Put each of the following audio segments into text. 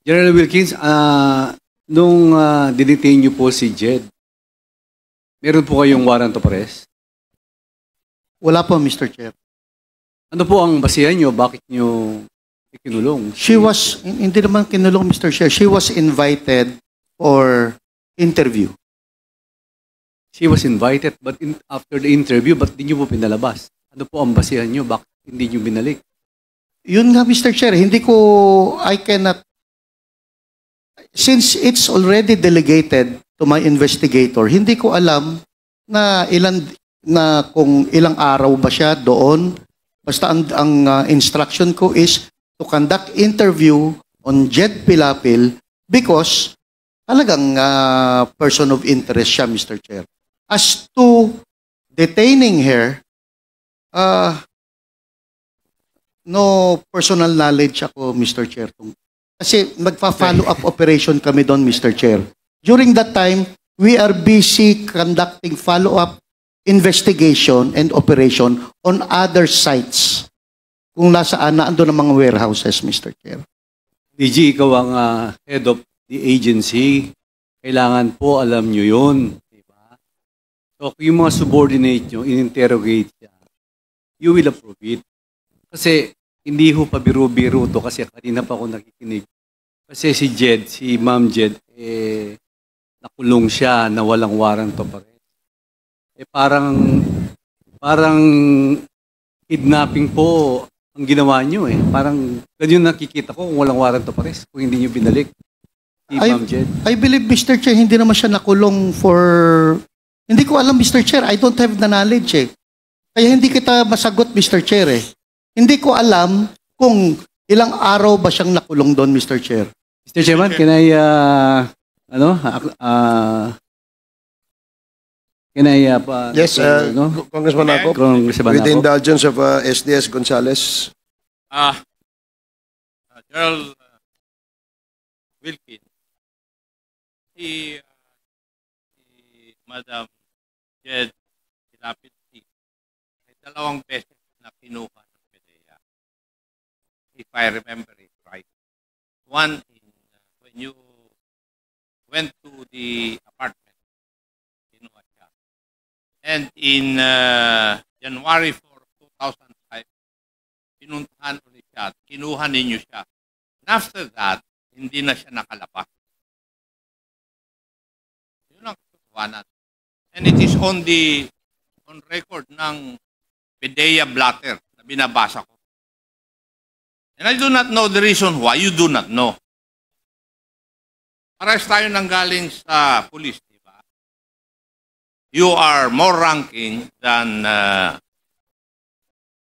General Wilkins, nung dinetain niyo po si Jed, meron po kayong warrant of arrest? Wala po, Mr. Chair. Ano po ang basihan niyo? Bakit niyo ikinulong? Hindi naman kinulong, Mr. Chair. She was invited for interview. She was invited, but after the interview, ba't di niyo po pinalabas? Ano po ang basihan niyo? Bakit hindi niyo binalik? Yun nga, Mr. Chair. I cannot, since it's already delegated to my investigator, hindi ko alam na kung ilang araw ba siya doon. Basta ang instruction ko is to conduct interview on Jed Pilapil because talagang person of interest siya, Mr. Chair. As to detaining her, no personal knowledge ako, Mr. Chair. Kasi magpa-follow up operation kami doon, Mr. Chair. During that time, we are busy conducting follow-up investigation and operation on other sites. Kung nasaan na ando ng mga warehouses, Mr. Chair. DG, ikaw ang head of the agency. Kailangan po alam nyo yun. Diba? So, kung yung mga subordinate nyo, in-interrogate siya, you will approve it. Kasi, hindi ho pa biro-biro to kasi kanina pa ako nakikinig. Kasi si Jed, si Ma'am Jed, nakulong siya na walang warrant of arrest. Parang kidnapping po ang ginawa nyo eh. Parang ganyan nakikita ko kung walang warrant of arrest, kung hindi nyo binalik si Ma'am Jed. I believe, Mr. Chair, hindi naman siya nakulong for... Hindi ko alam, Mr. Chair. I don't have the knowledge eh. Kaya hindi kita masagot, Mr. Chair eh. Hindi ko alam kung ilang araw ba siyang nakulong doon, Mr. Chair. Mr. Chairman, can I, yes, Congressman Ako, with the indulgence of SDS Gonzales. General Wilkins, si Madam Jed Pilapil ay 2 beses na kinuha ng PDEA. If I remember it right. One, when you went to the apartment, kinuha siya. And in January 4, 2005, pinuntahan ulit siya at kinuha ninyo siya. And after that, hindi na siya nakalabas. Yun ang katotohanan. And it is on record ng PDEA blatter na binabasa ko. And I do not know the reason why. You do not know. Parehas tayo nanggaling sa police, di ba? You are more ranking than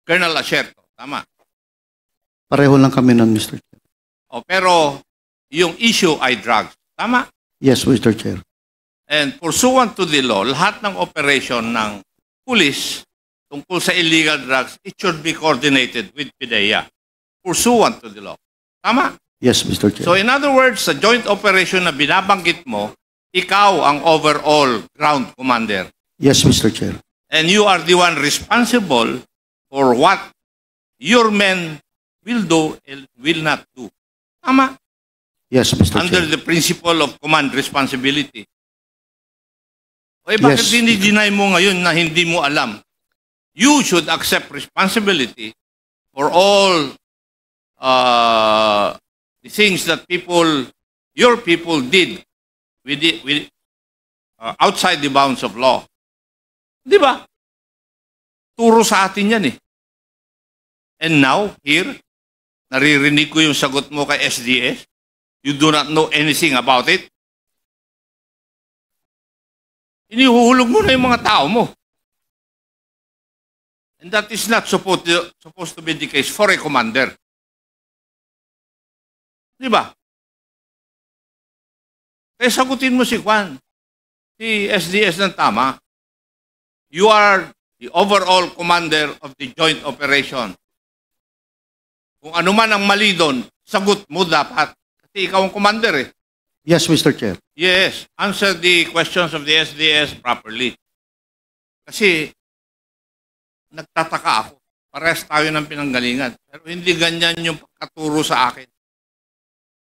Colonel Acerto. Tama? Pareho lang kami nun, Mr. Chair. Pero yung issue ay drugs. Tama? Yes, Mr. Chair. And pursuant to the law, lahat ng operation ng police tungkol sa illegal drugs, it should be coordinated with PDEA. Pursuant to the law. Tama? Yes, Mr. Chair. So in other words, sa joint operation na binabanggit mo, ikaw ang overall ground commander. Yes, Mr. Chair. And you are the one responsible for what your men will do and will not do. Tama? Yes, Mr. Under Chair. the principle of command responsibility. Bakit Yes. dinideny mo ngayon na hindi mo alam? You should accept responsibility for all the things that your people did outside the bounds of law. Di ba? Turo sa atin yan eh. And now, here, naririnig ko yung sagot mo kay SDS. You do not know anything about it. Inihuhulog mo na yung mga tao mo. And that is not supposed to be the case for a commander. Di ba? Kaya sagutin mo si Juan, si SDS ng tama. You are the overall commander of the joint operation. Kung ano man ang mali doon, sagot mo dapat. Kasi ikaw ang commander eh. Yes, Mr. Chair. Yes, answer the questions of the SDS properly. Kasi nagtataka ako. Parehas tayo ng pinanggalingan. Pero hindi ganyan yung pagkaturo sa akin.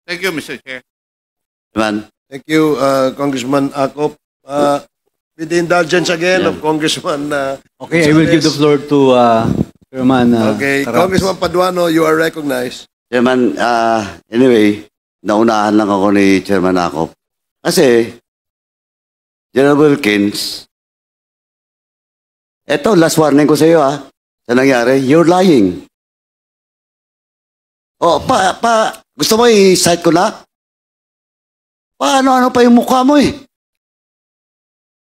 Thank you, Mr. Chair. Chairman. Thank you, Congressman Akop. With the indulgence again of Congressman Okay, I will give the floor to Chairman. Okay, Caraps. Congressman Paduano, you are recognized. Chairman, anyway, naunahan lang ako ni Chairman Akop. Kasi, General Wilkins, eto, last warning ko sa iyo, sa nangyari, you're lying. Oh, gusto mo i-cite ko na? Paano-ano pa yung mukha mo eh?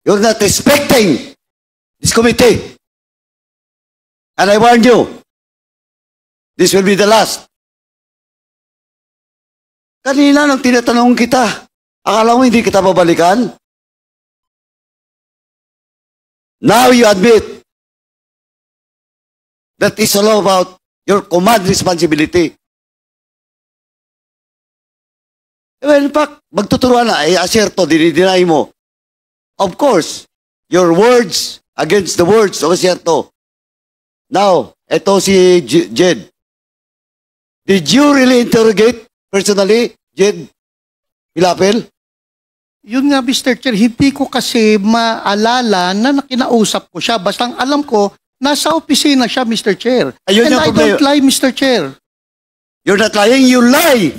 You're not respecting this committee. And I warn you, this will be the last. Kanina nang tinatanong kita, akala mo hindi kita babalikan? Now you admit that it's all about your command responsibility. Well, in fact, magtuturuan na, aserto, dinideny mo. Of course, your words against the words of aserto. Now, eto si Jed. Did you really interrogate personally, Jed Pilapil? Yun nga, Mr. Chair, hindi ko kasi maalala na nakinausap ko siya. Basta ang alam ko, nasa opisina siya, Mr. Chair. Ayun And yung I don't lie, Mr. Chair. You're not lying, you lie.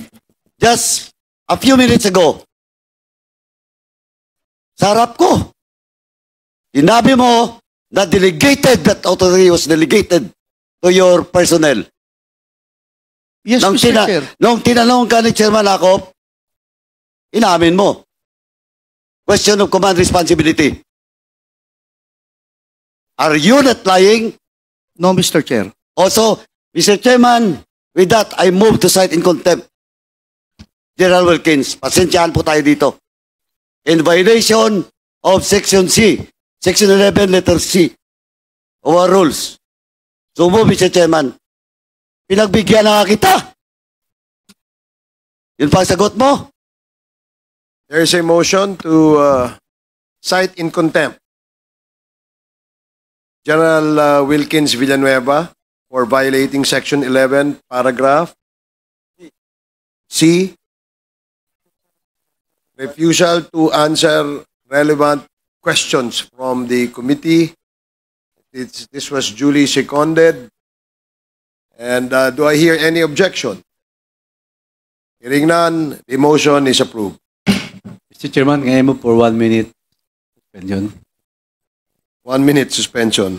Just a few minutes ago. Sa harap ko. Sinabi mo na that authority was delegated to your personnel. Yes, Mr. Chair. Nung tinanong ka ni Chairman Akop, inamin mo. Question of command responsibility. Are you not lying? No, Mr. Chair. Also, Mr. Chairman, with that, I move to cite in contempt General Wilkins. Pasensyahan po tayo dito. In violation of Section C, Section 11, letter C, of our rules. So move, Mr. Chairman. Pinagbigyan na nga kita. Yun pa ang sagot mo? There is a motion to cite in contempt General Wilkins Villanueva for violating Section 11, paragraph C, refusal to answer relevant questions from the committee. This was duly seconded. And do I hear any objection? Hearing none, the motion is approved. Mr. Chairman, ngayon mo for 1 minute suspension. 1 minute suspension.